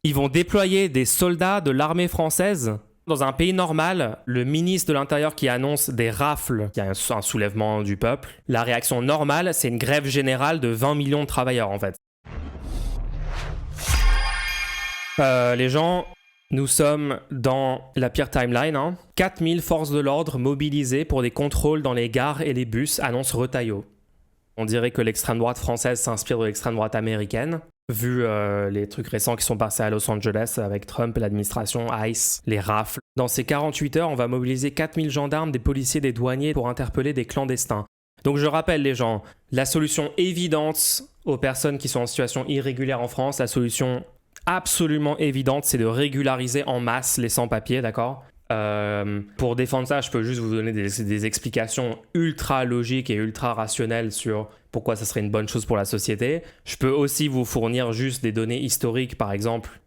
Ils vont déployer des soldats de l'armée française. Dans un pays normal, le ministre de l'Intérieur qui annonce des rafles, il y a un soulèvement du peuple. La réaction normale, c'est une grève générale de 20 millions de travailleurs en fait. Les gens, nous sommes dans la pire timeline. 4000 forces de l'ordre mobilisées pour des contrôles dans les gares et les bus, annonce Retailleau. On dirait que l'extrême droite française s'inspire de l'extrême droite américaine. Vu les trucs récents qui sont passés à Los Angeles avec Trump et l'administration, ICE, les rafles. Dans ces 48 heures, on va mobiliser 4000 gendarmes, des policiers, des douaniers pour interpeller des clandestins. Donc je rappelle les gens, la solution évidente aux personnes qui sont en situation irrégulière en France, la solution absolument évidente, c'est de régulariser en masse les sans-papiers, d'accord ? Pour défendre ça, je peux juste vous donner des explications ultra logiques et ultra rationnelles sur pourquoi ça serait une bonne chose pour la société. Je peux aussi vous fournir juste des données historiques, par exemple,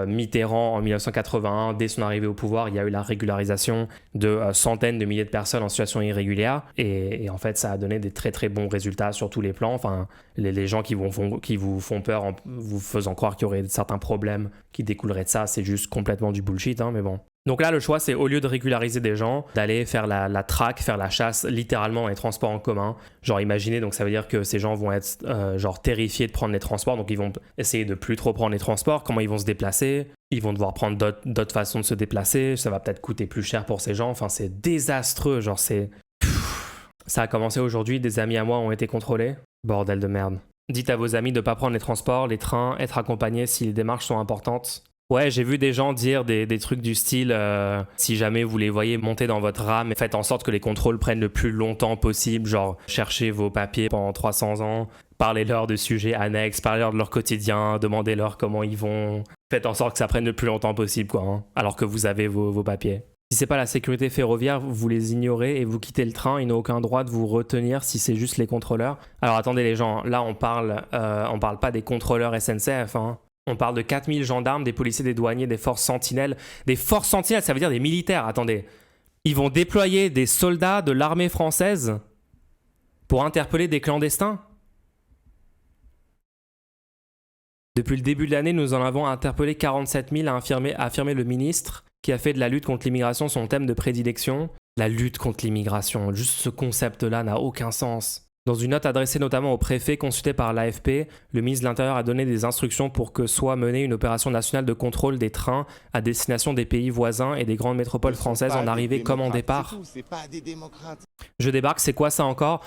Mitterrand en 1981, dès son arrivée au pouvoir, il y a eu la régularisation de centaines de milliers de personnes en situation irrégulière et en fait ça a donné des très très bons résultats sur tous les plans. Enfin, les gens qui vous font peur en vous faisant croire qu'il y aurait certains problèmes qui découleraient de ça, c'est juste complètement du bullshit, mais bon. Donc là, le choix, c'est au lieu de régulariser des gens, d'aller faire la traque, faire la chasse littéralement dans les transports en commun. Genre, imaginez, donc ça veut dire que ces gens vont être genre terrifiés de prendre les transports, donc ils vont essayer de plus trop prendre les transports. Comment ils vont se déplacer ? Ils vont devoir prendre d'autres façons de se déplacer. Ça va peut-être coûter plus cher pour ces gens. Enfin, c'est désastreux. Genre, c'est... Ça a commencé aujourd'hui. Des amis à moi ont été contrôlés. Bordel de merde. Dites à vos amis de ne pas prendre les transports, les trains, être accompagnés si les démarches sont importantes. Ouais, j'ai vu des gens dire des trucs du style si jamais vous les voyez monter dans votre rame, faites en sorte que les contrôles prennent le plus longtemps possible, genre cherchez vos papiers pendant 300 ans, parlez-leur de sujets annexes, parlez-leur de leur quotidien, demandez-leur comment ils vont, faites en sorte que ça prenne le plus longtemps possible, quoi, alors que vous avez vos papiers. Si c'est pas la sécurité ferroviaire, vous les ignorez et vous quittez le train, ils n'ont aucun droit de vous retenir si c'est juste les contrôleurs. Alors attendez les gens, là on parle pas des contrôleurs SNCF, On parle de 4000 gendarmes, des policiers, des douaniers, des forces sentinelles. Des forces sentinelles, ça veut dire des militaires, attendez. Ils vont déployer des soldats de l'armée française pour interpeller des clandestins. Depuis le début de l'année, nous en avons interpellé 47 000, a affirmé le ministre, qui a fait de la lutte contre l'immigration son thème de prédilection. La lutte contre l'immigration, juste ce concept-là n'a aucun sens. Dans une note adressée notamment au préfet consulté par l'AFP, le ministre de l'Intérieur a donné des instructions pour que soit menée une opération nationale de contrôle des trains à destination des pays voisins et des grandes métropoles françaises en arrivée comme en départ. C'est pas des démocrates. Je débarque, c'est quoi ça encore ?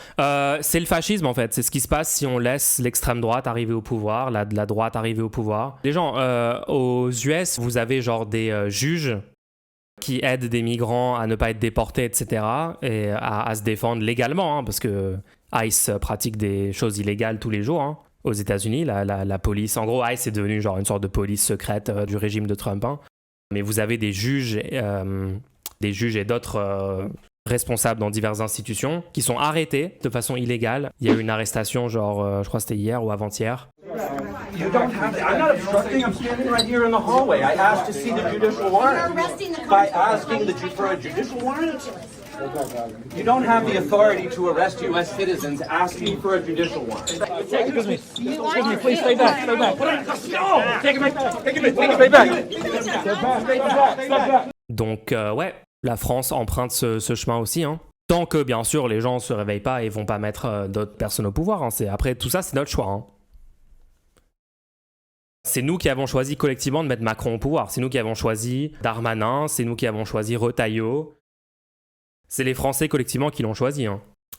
C'est le fascisme en fait, c'est ce qui se passe si on laisse l'extrême droite arriver au pouvoir, la droite arriver au pouvoir. Les gens, aux US, vous avez genre des juges qui aident des migrants à ne pas être déportés, etc. et à se défendre légalement, parce que ICE pratique des choses illégales tous les jours. Aux États-Unis, la police, en gros, ICE est devenue genre une sorte de police secrète du régime de Trump. Mais vous avez des juges et d'autres responsables dans diverses institutions qui sont arrêtés de façon illégale. Il y a eu une arrestation, genre, je crois que c'était hier ou avant-hier. You don't have to. I'm not obstructing. I'm standing right here in the hallway. I asked to see the judicial warrant. By asking for a judicial warrant? You don't have the authority to arrest U.S. citizens asking for a judicial warrant. Excuse me, please stay back, stay back. No! Take it back, take it back. Donc, ouais, la France emprunte ce chemin aussi, Tant que, bien sûr, les gens ne se réveillent pas et vont pas mettre d'autres personnes au pouvoir. Après, tout ça, c'est notre choix, C'est nous qui avons choisi collectivement de mettre Macron au pouvoir. C'est nous qui avons choisi Darmanin. C'est nous qui avons choisi Retailleau. C'est les Français collectivement qui l'ont choisi.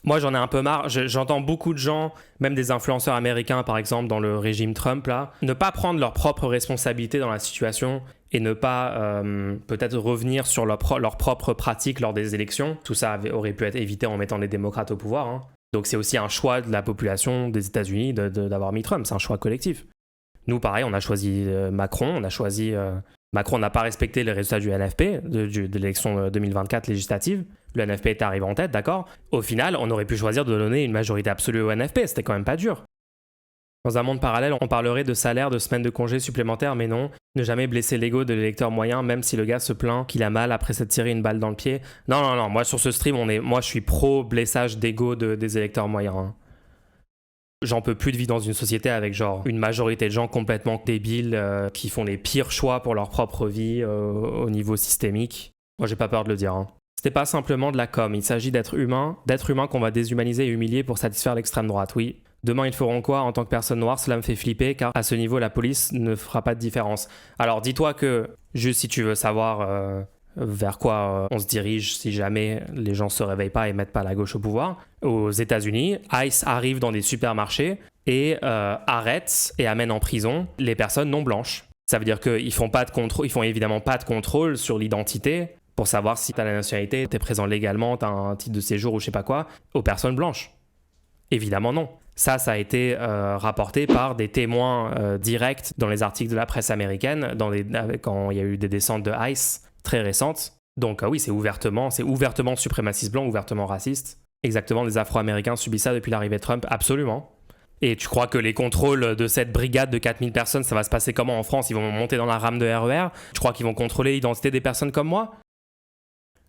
Moi, j'en ai un peu marre. J'entends beaucoup de gens, même des influenceurs américains, par exemple, dans le régime Trump, là, ne pas prendre leur propre responsabilité dans la situation et ne pas peut-être revenir sur leur propre pratique lors des élections. Tout ça aurait pu être évité en mettant les démocrates au pouvoir. Donc c'est aussi un choix de la population des États-Unis d'avoir mis Trump. C'est un choix collectif. Nous, pareil, on a choisi Macron, Macron n'a pas respecté les résultats du NFP, de l'élection 2024 législative. Le NFP est arrivé en tête, d'accord ? Au final, on aurait pu choisir de donner une majorité absolue au NFP, c'était quand même pas dur. Dans un monde parallèle, on parlerait de salaire, de semaines de congés supplémentaires, mais non, ne jamais blesser l'ego de l'électeur moyen, même si le gars se plaint qu'il a mal après s'être tiré une balle dans le pied. Non, moi sur ce stream, moi je suis pro blessage d'ego des électeurs moyens. J'en peux plus de vivre dans une société avec genre une majorité de gens complètement débiles qui font les pires choix pour leur propre vie au niveau systémique. Moi, j'ai pas peur de le dire. C'était pas simplement de la com, il s'agit d'être humain qu'on va déshumaniser et humilier pour satisfaire l'extrême droite, oui. Demain, ils feront quoi en tant que personne noire? Cela me fait flipper, car à ce niveau, la police ne fera pas de différence. Alors, dis-toi que, juste si tu veux savoir vers quoi on se dirige si jamais les gens se réveillent pas et mettent pas la gauche au pouvoir, aux États-Unis, ICE arrive dans des supermarchés et arrête et amène en prison les personnes non blanches. Ça veut dire qu'ils font évidemment pas de contrôle sur l'identité pour savoir si t'as la nationalité, t'es présent légalement, t'as un titre de séjour ou je sais pas quoi, aux personnes blanches. Évidemment non. Ça a été rapporté par des témoins directs dans les articles de la presse américaine, quand il y a eu des descentes de ICE très récentes. Donc oui, c'est ouvertement suprémaciste blanc, ouvertement raciste. Exactement, les Afro-Américains subissent ça depuis l'arrivée de Trump, absolument. Et tu crois que les contrôles de cette brigade de 4000 personnes, ça va se passer comment en France? Ils vont monter dans la rame de RER? Tu crois qu'ils vont contrôler l'identité des personnes comme moi?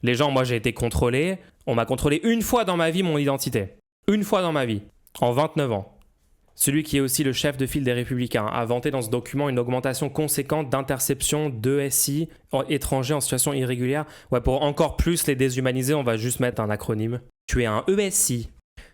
Les gens, moi j'ai été contrôlé, on m'a contrôlé une fois dans ma vie mon identité. Une fois dans ma vie. En 29 ans. Celui qui est aussi le chef de file des Républicains a vanté dans ce document une augmentation conséquente d'interceptions d'ESI étrangers en situation irrégulière. Ouais, pour encore plus les déshumaniser, on va juste mettre un acronyme. Tu es un ESI.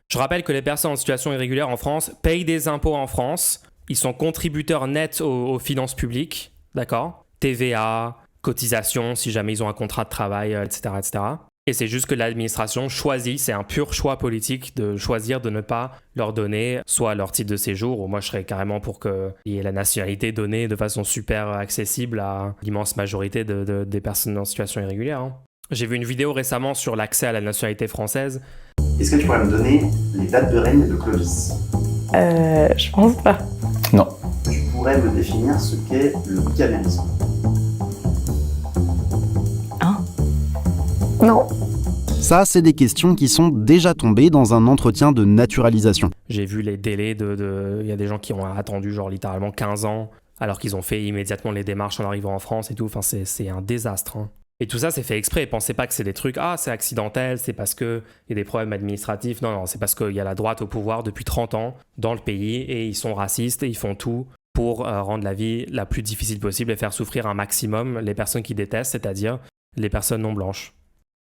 Je rappelle que les personnes en situation irrégulière en France payent des impôts en France. Ils sont contributeurs nets aux finances publiques. D'accord? TVA, cotisation si jamais ils ont un contrat de travail, etc., etc. Et c'est juste que l'administration choisit, c'est un pur choix politique de choisir de ne pas leur donner soit leur titre de séjour, ou moi je serais carrément pour qu'il y ait la nationalité donnée de façon super accessible à l'immense majorité des personnes en situation irrégulière. J'ai vu une vidéo récemment sur l'accès à la nationalité française. Est-ce que tu pourrais me donner les dates de règne de Clovis? Je pense pas. Non. Tu pourrais me définir ce qu'est le bicamérisme? Non. Ça, c'est des questions qui sont déjà tombées dans un entretien de naturalisation. J'ai vu les délais il y a des gens qui ont attendu genre littéralement 15 ans alors qu'ils ont fait immédiatement les démarches en arrivant en France et tout. Enfin, c'est un désastre. Et tout ça, c'est fait exprès. Pensez pas que c'est des trucs, c'est accidentel, c'est parce qu'il y a des problèmes administratifs. Non, c'est parce qu'il y a la droite au pouvoir depuis 30 ans dans le pays et ils sont racistes et ils font tout pour rendre la vie la plus difficile possible et faire souffrir un maximum les personnes qui détestent, c'est-à-dire les personnes non blanches.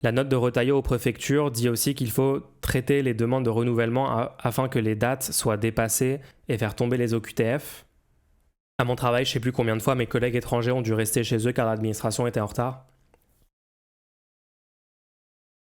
La note de Retailleau aux préfectures dit aussi qu'il faut traiter les demandes de renouvellement afin que les dates soient dépassées et faire tomber les OQTF. À mon travail, je ne sais plus combien de fois mes collègues étrangers ont dû rester chez eux car l'administration était en retard.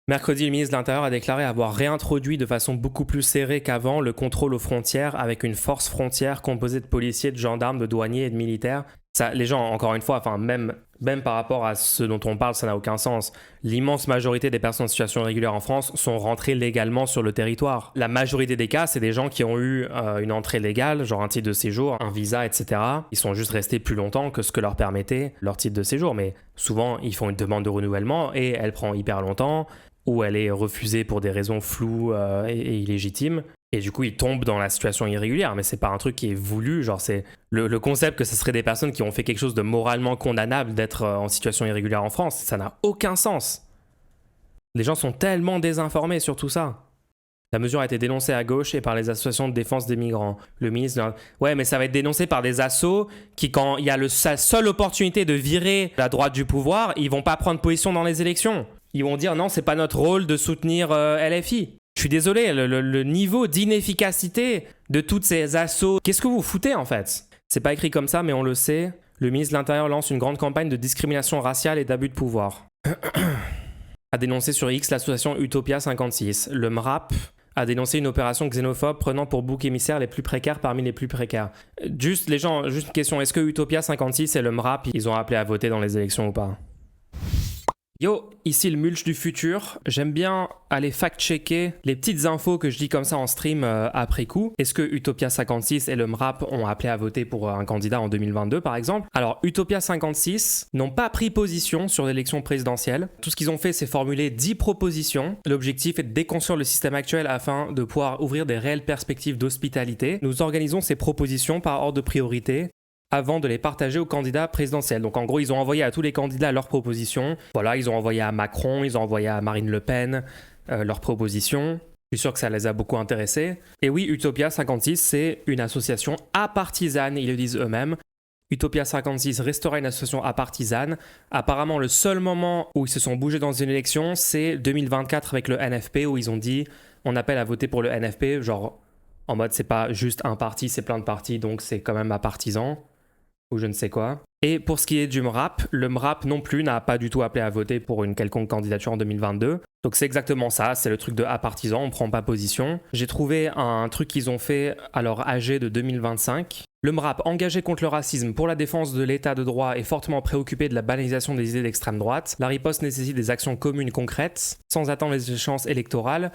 Mercredi, le ministre de l'Intérieur a déclaré avoir réintroduit de façon beaucoup plus serrée qu'avant le contrôle aux frontières avec une force frontière composée de policiers, de gendarmes, de douaniers et de militaires. Ça, les gens, encore une fois, même par rapport à ce dont on parle, ça n'a aucun sens. L'immense majorité des personnes en situation irrégulière en France sont rentrées légalement sur le territoire. La majorité des cas, c'est des gens qui ont eu une entrée légale, genre un titre de séjour, un visa, etc. Ils sont juste restés plus longtemps que ce que leur permettait leur titre de séjour. Mais souvent, ils font une demande de renouvellement et elle prend hyper longtemps, ou elle est refusée pour des raisons floues et illégitimes. Et du coup, ils tombent dans la situation irrégulière. Mais c'est pas un truc qui est voulu. Genre, c'est le concept que ce serait des personnes qui ont fait quelque chose de moralement condamnable d'être en situation irrégulière en France. Ça n'a aucun sens. Les gens sont tellement désinformés sur tout ça. La mesure a été dénoncée à gauche et par les associations de défense des migrants. Le ministre... Ouais, mais ça va être dénoncé par des assos qui, quand il y a la seule opportunité de virer la droite du pouvoir, ils vont pas prendre position dans les élections. Ils vont dire non, c'est pas notre rôle de soutenir LFI. Je suis désolé, le niveau d'inefficacité de toutes ces assos, qu'est-ce que vous foutez en fait? C'est pas écrit comme ça, mais on le sait. Le ministre de l'Intérieur lance une grande campagne de discrimination raciale et d'abus de pouvoir. A dénoncé sur X l'association Utopia 56. Le MRAP a dénoncé une opération xénophobe prenant pour bouc émissaire les plus précaires parmi les plus précaires. Juste une question, est-ce que Utopia 56 et le MRAP, ils ont appelé à voter dans les élections ou pas? Yo, ici le Mulch du futur. J'aime bien aller fact-checker les petites infos que je dis comme ça en stream après coup. Est-ce que Utopia 56 et le MRAP ont appelé à voter pour un candidat en 2022 par exemple? Alors Utopia 56 n'ont pas pris position sur l'élection présidentielle. Tout ce qu'ils ont fait, c'est formuler 10 propositions. L'objectif est de déconstruire le système actuel afin de pouvoir ouvrir des réelles perspectives d'hospitalité. Nous organisons ces propositions par ordre de priorité avant de les partager aux candidats présidentiels. Donc en gros, ils ont envoyé à tous les candidats leurs propositions. Voilà, ils ont envoyé à Macron, ils ont envoyé à Marine Le Pen leurs propositions. Je suis sûr que ça les a beaucoup intéressés. Et oui, Utopia 56, c'est une association apartisane, ils le disent eux-mêmes. Utopia 56 restera une association apartisane. Apparemment, le seul moment où ils se sont bougés dans une élection, c'est 2024 avec le NFP, où ils ont dit on appelle à voter pour le NFP, genre en mode c'est pas juste un parti, c'est plein de partis, donc c'est quand même apartisan, ou je ne sais quoi. Et pour ce qui est du MRAP, le MRAP non plus n'a pas du tout appelé à voter pour une quelconque candidature en 2022. Donc c'est exactement ça, c'est le truc de apartisan, on prend pas position. J'ai trouvé un truc qu'ils ont fait à leur AG de 2025. Le MRAP, engagé contre le racisme pour la défense de l'état de droit, est fortement préoccupé de la banalisation des idées d'extrême droite. La riposte nécessite des actions communes concrètes. Sans attendre les échéances électorales,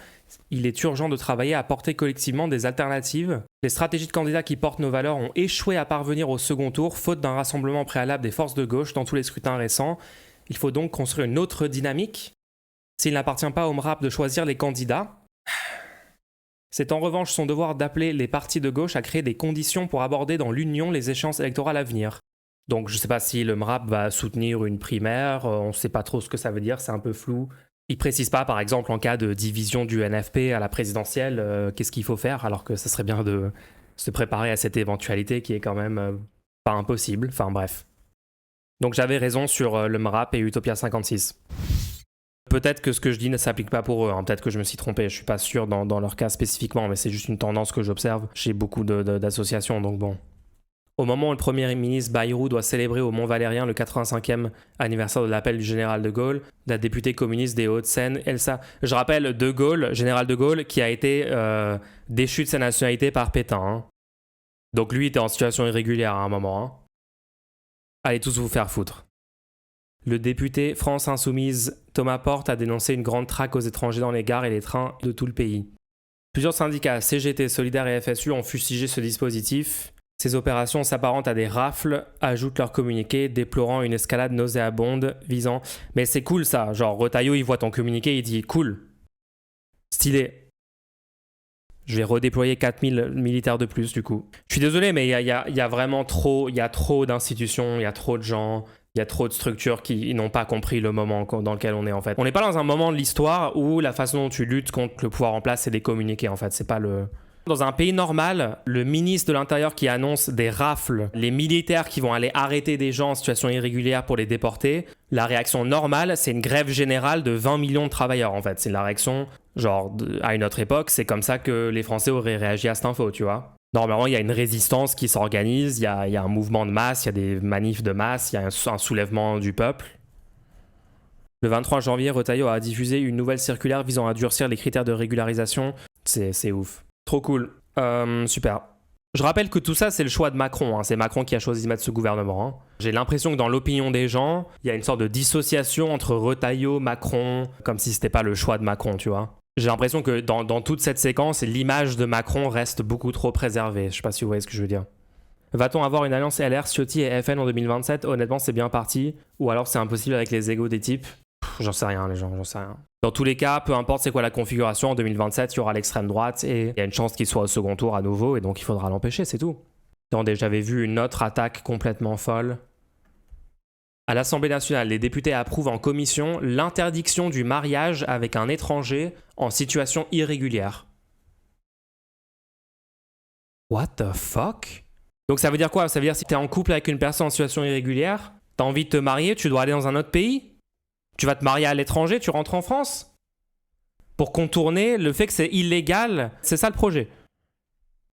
il est urgent de travailler à porter collectivement des alternatives. Les stratégies de candidats qui portent nos valeurs ont échoué à parvenir au second tour, faute d'un rassemblement préalable des forces de gauche dans tous les scrutins récents. Il faut donc construire une autre dynamique. S'il n'appartient pas au MRAP de choisir les candidats, c'est en revanche son devoir d'appeler les partis de gauche à créer des conditions pour aborder dans l'Union les échéances électorales à venir. Donc je ne sais pas si le MRAP va soutenir une primaire, on ne sait pas trop ce que ça veut dire, c'est un peu flou. Il ne précise pas, par exemple, en cas de division du NFP à la présidentielle, qu'est-ce qu'il faut faire, alors que ça serait bien de se préparer à cette éventualité qui est quand même pas impossible, enfin bref. Donc j'avais raison sur le MRAP et Utopia 56. Peut-être que ce que je dis ne s'applique pas pour eux, hein. Peut-être que je me suis trompé, je suis pas sûr dans leur cas spécifiquement, mais c'est juste une tendance que j'observe chez beaucoup d'associations, donc bon. Au moment où le Premier ministre Bayrou doit célébrer au Mont-Valérien le 85e anniversaire de l'appel du général de Gaulle, la députée communiste des Hauts-de-Seine, Elsa... Je rappelle, de Gaulle, général de Gaulle, qui a été déchu de sa nationalité par Pétain. Hein. Donc lui était en situation irrégulière à un moment. Hein. Allez tous vous faire foutre. Le député France Insoumise Thomas Porte a dénoncé une grande traque aux étrangers dans les gares et les trains de tout le pays. Plusieurs syndicats, CGT, Solidaires et FSU, ont fustigé ce dispositif. Ces opérations s'apparentent à des rafles, ajoutent leur communiqué, déplorant une escalade nauséabonde visant... Mais c'est cool ça, genre Retailleau il voit ton communiqué, il dit cool, stylé. Je vais redéployer 4000 militaires de plus du coup. Je suis désolé mais il y a vraiment trop, il y a trop d'institutions, il y a trop de gens... Il y a trop de structures qui n'ont pas compris le moment dans lequel on est en fait. On n'est pas dans un moment de l'histoire où la façon dont tu luttes contre le pouvoir en place, c'est des communiqués en fait. C'est pas le... Dans un pays normal, le ministre de l'Intérieur qui annonce des rafles, les militaires qui vont aller arrêter des gens en situation irrégulière pour les déporter, la réaction normale, c'est une grève générale de 20 millions de travailleurs en fait. C'est la réaction, genre, à une autre époque, c'est comme ça que les Français auraient réagi à cette info, tu vois. Normalement, il y a une résistance qui s'organise, il y a un mouvement de masse, il y a des manifs de masse, il y a un soulèvement du peuple. Le 23 janvier, Retailleau a diffusé une nouvelle circulaire visant à durcir les critères de régularisation. C'est ouf. Trop cool. Super. Je rappelle que tout ça, c'est le choix de Macron. Hein. C'est Macron qui a choisi de mettre ce gouvernement. Hein. J'ai l'impression que dans l'opinion des gens, il y a une sorte de dissociation entre Retailleau, Macron, comme si c'était pas le choix de Macron, tu vois. J'ai l'impression que dans toute cette séquence, l'image de Macron reste beaucoup trop préservée. Je sais pas si vous voyez ce que je veux dire. Va-t-on avoir une alliance LR, Ciotti et FN en 2027 ? Honnêtement, c'est bien parti. Ou alors c'est impossible avec les égos des types. J'en sais rien, les gens, j'en sais rien. Dans tous les cas, peu importe c'est quoi la configuration, en 2027, il y aura l'extrême droite et il y a une chance qu'il soit au second tour à nouveau et donc il faudra l'empêcher, c'est tout. Attendez, j'avais vu une autre attaque complètement folle. À l'Assemblée nationale, les députés approuvent en commission l'interdiction du mariage avec un étranger en situation irrégulière. What the fuck ? Donc ça veut dire quoi ? Ça veut dire si t'es en couple avec une personne en situation irrégulière, t'as envie de te marier, tu dois aller dans un autre pays ? Tu vas te marier à l'étranger, tu rentres en France ? Pour contourner le fait que c'est illégal, c'est ça le projet.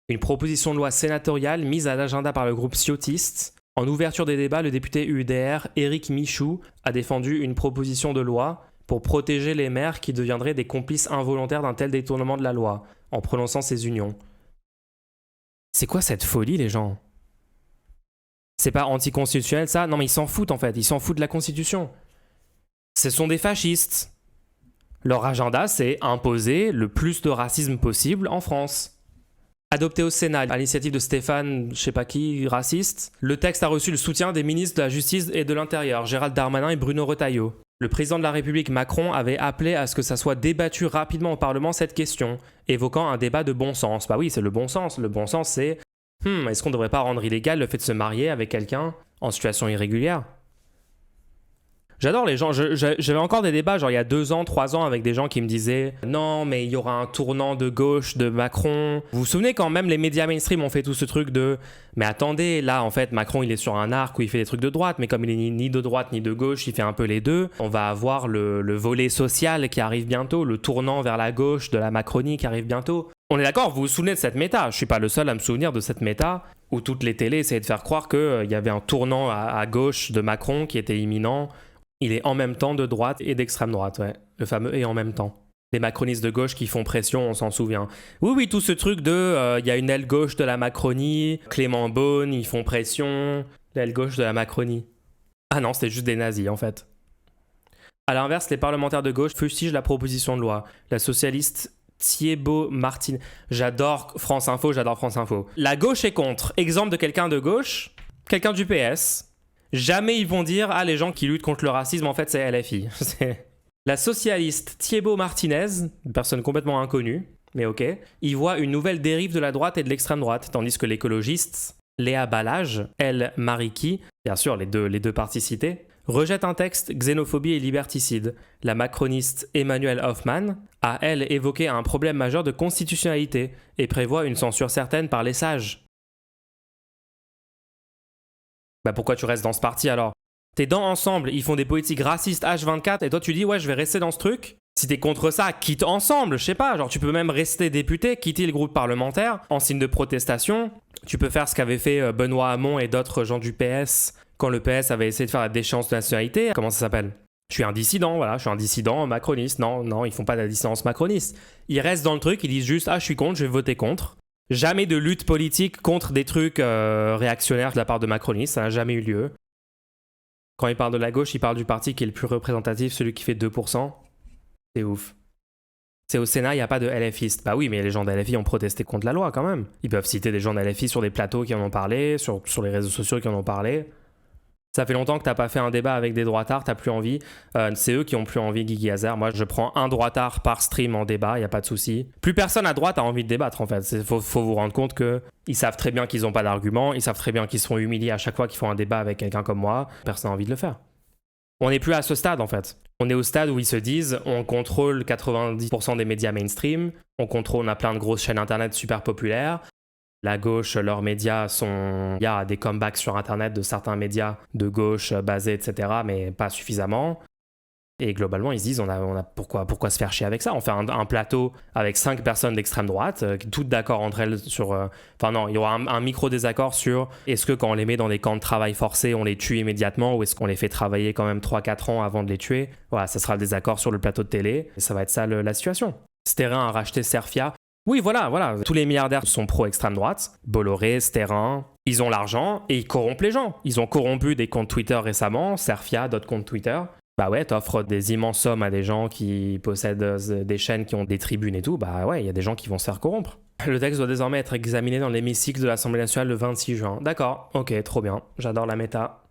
Une proposition de loi sénatoriale mise à l'agenda par le groupe ciotiste. En ouverture des débats, le député UDR Éric Michou a défendu une proposition de loi pour protéger les maires qui deviendraient des complices involontaires d'un tel détournement de la loi, en prononçant ces unions. C'est quoi cette folie, les gens ? C'est pas anticonstitutionnel, ça ? Non, mais ils s'en foutent, en fait. Ils s'en foutent de la Constitution. Ce sont des fascistes. Leur agenda, c'est imposer le plus de racisme possible en France. Adopté au Sénat à l'initiative de Stéphane, je sais pas qui, raciste, le texte a reçu le soutien des ministres de la Justice et de l'Intérieur, Gérald Darmanin et Bruno Retailleau. Le président de la République Macron avait appelé à ce que ça soit débattu rapidement au Parlement cette question, évoquant un débat de bon sens. Bah oui, c'est le bon sens. Le bon sens, c'est est-ce qu'on ne devrait pas rendre illégal le fait de se marier avec quelqu'un en situation irrégulière ? J'adore les gens. J'avais encore des débats, genre il y a 2 ans, 3 ans, avec des gens qui me disaient non, mais il y aura un tournant de gauche de Macron. Vous vous souvenez quand même les médias mainstream ont fait tout ce truc de mais attendez, là en fait Macron il est sur un arc où il fait des trucs de droite, mais comme il est ni de droite ni de gauche, il fait un peu les deux. On va avoir le volet social qui arrive bientôt, le tournant vers la gauche de la Macronie qui arrive bientôt. On est d'accord, vous vous souvenez de cette méta? Je suis pas le seul à me souvenir de cette méta où toutes les télés essayaient de faire croire qu'il y avait un tournant à gauche de Macron qui était imminent. Il est en même temps de droite et d'extrême droite, ouais. Le fameux « et en même temps ». Les macronistes de gauche qui font pression, on s'en souvient. Oui, tout ce truc de il y a une aile gauche de la Macronie, Clément Beaune, ils font pression, l'aile gauche de la Macronie. Ah non, c'était juste des nazis en fait. À l'inverse, les parlementaires de gauche fustigent la proposition de loi. La socialiste Thiébaut Martin. J'adore France Info. La gauche est contre. Exemple de quelqu'un de gauche, quelqu'un du PS. Jamais ils vont dire « Ah, les gens qui luttent contre le racisme, en fait, c'est LFI. » La socialiste Thiébaut Martinez, une personne complètement inconnue, mais ok, il voit une nouvelle dérive de la droite et de l'extrême droite, tandis que l'écologiste Léa Balage, elle, Mariki, bien sûr les deux parties citées, rejette un texte xénophobie et liberticide. La macroniste Emmanuelle Hoffmann a, elle, évoqué un problème majeur de constitutionnalité et prévoit une censure certaine par les sages. Bah pourquoi tu restes dans ce parti alors? T'es dans Ensemble, ils font des politiques racistes H24 et toi tu dis ouais je vais rester dans ce truc. Si t'es contre ça, quitte Ensemble, je sais pas, genre tu peux même rester député, quitter le groupe parlementaire en signe de protestation. Tu peux faire ce qu'avait fait Benoît Hamon et d'autres gens du PS quand le PS avait essayé de faire la déchéance de nationalité. Comment ça s'appelle? Je suis un dissident, voilà, je suis un dissident macroniste. Non, ils font pas de la dissidence macroniste. Ils restent dans le truc, ils disent juste ah je suis contre, je vais voter contre. Jamais de lutte politique contre des trucs réactionnaires de la part de macronistes, ça n'a jamais eu lieu. Quand il parle de la gauche, il parle du parti qui est le plus représentatif, celui qui fait 2%. C'est ouf. C'est au Sénat, il n'y a pas de LFistes. Bah oui, mais les gens de LFI ont protesté contre la loi quand même. Ils peuvent citer des gens de LFI sur des plateaux qui en ont parlé, sur les réseaux sociaux qui en ont parlé. Ça fait longtemps que t'as pas fait un débat avec des droitards, t'as plus envie. C'est eux qui ont plus envie, Guigui Hazard. Moi, je prends un droitard par stream en débat, y a pas de souci. Plus personne à droite a envie de débattre en fait. Faut vous rendre compte que ils savent très bien qu'ils ont pas d'arguments, ils savent très bien qu'ils se font humilier à chaque fois qu'ils font un débat avec quelqu'un comme moi. Personne n'a envie de le faire. On n'est plus à ce stade en fait. On est au stade où ils se disent on contrôle 90% des médias mainstream, on a plein de grosses chaînes internet super populaires. La gauche, leurs médias sont... Il y a des comebacks sur Internet de certains médias de gauche basés, etc., mais pas suffisamment. Et globalement, ils se disent, pourquoi se faire chier avec ça? On fait un plateau avec 5 personnes d'extrême droite, toutes d'accord entre elles sur... Enfin non, il y aura un micro-désaccord sur est-ce que quand on les met dans des camps de travail forcés, on les tue immédiatement ou est-ce qu'on les fait travailler quand même 3-4 ans avant de les tuer? Voilà, ça sera le désaccord sur le plateau de télé. Et ça va être ça la situation. Sterrin a racheté Serfia. Oui, voilà. Tous les milliardaires sont pro-extrême droite. Bolloré, Sterrin, ils ont l'argent et ils corrompent les gens. Ils ont corrompu des comptes Twitter récemment, Serfia, d'autres comptes Twitter. Bah ouais, t'offres des immenses sommes à des gens qui possèdent des chaînes qui ont des tribunes et tout. Bah ouais, il y a des gens qui vont se faire corrompre. Le texte doit désormais être examiné dans l'hémicycle de l'Assemblée nationale le 26 juin. D'accord, ok, trop bien. J'adore la méta.